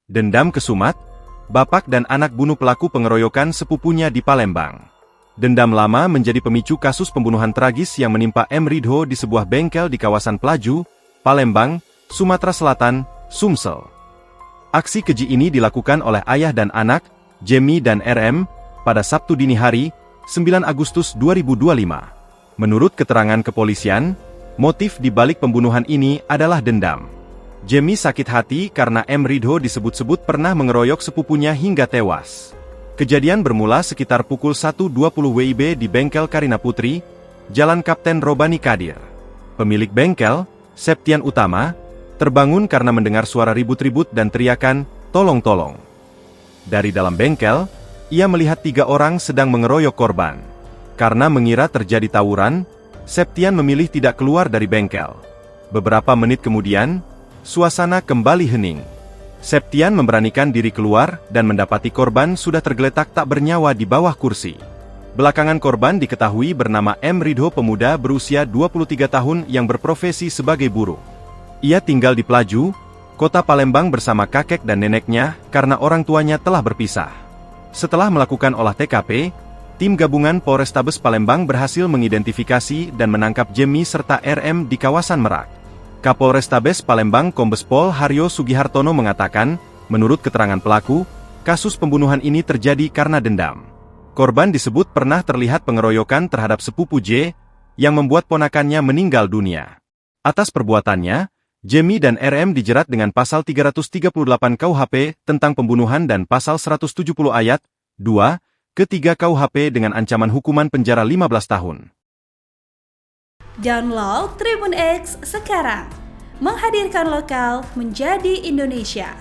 Dendam kesumat, bapak dan anak bunuh pelaku pengeroyokan sepupunya di Palembang. Dendam lama menjadi pemicu kasus pembunuhan tragis yang menimpa M. Ridho di sebuah bengkel di kawasan Pelaju, Palembang, Sumatera Selatan, Sumsel. Aksi keji ini dilakukan oleh ayah dan anak, Jemi dan RM, pada Sabtu dini hari, 9 Agustus 2025. Menurut keterangan kepolisian, motif di balik pembunuhan ini adalah dendam. Jemi sakit hati karena M. Ridho disebut-sebut pernah mengeroyok sepupunya hingga tewas. Kejadian bermula sekitar pukul 1.20 WIB di bengkel Karina Putri, Jalan Kapten Robani Kadir. Pemilik bengkel, Septian Utama, terbangun karena mendengar suara ribut-ribut dan teriakan, "Tolong, tolong." Dari dalam bengkel, ia melihat 3 orang sedang mengeroyok korban. Karena mengira terjadi tawuran, Septian memilih tidak keluar dari bengkel. Beberapa menit kemudian, suasana kembali hening. Septian memberanikan diri keluar dan mendapati korban sudah tergeletak tak bernyawa di bawah kursi. Belakangan korban diketahui bernama M. Ridho, pemuda berusia 23 tahun yang berprofesi sebagai buruh. Ia tinggal di Pelaju, kota Palembang bersama kakek dan neneknya karena orang tuanya telah berpisah. Setelah melakukan olah TKP, tim gabungan Polrestabes Palembang berhasil mengidentifikasi dan menangkap Jemi serta RM di kawasan Merak. Kapolrestabes Palembang Kombes Pol Haryo Sugihartono mengatakan, menurut keterangan pelaku, kasus pembunuhan ini terjadi karena dendam. Korban disebut pernah terlihat pengeroyokan terhadap sepupu J, yang membuat ponakannya meninggal dunia. Atas perbuatannya, Jemi dan RM dijerat dengan pasal 338 KUHP tentang pembunuhan dan pasal 170 ayat 2 ke 3 KUHP dengan ancaman hukuman penjara 15 tahun. Download Tribun X sekarang, menghadirkan lokal menjadi Indonesia.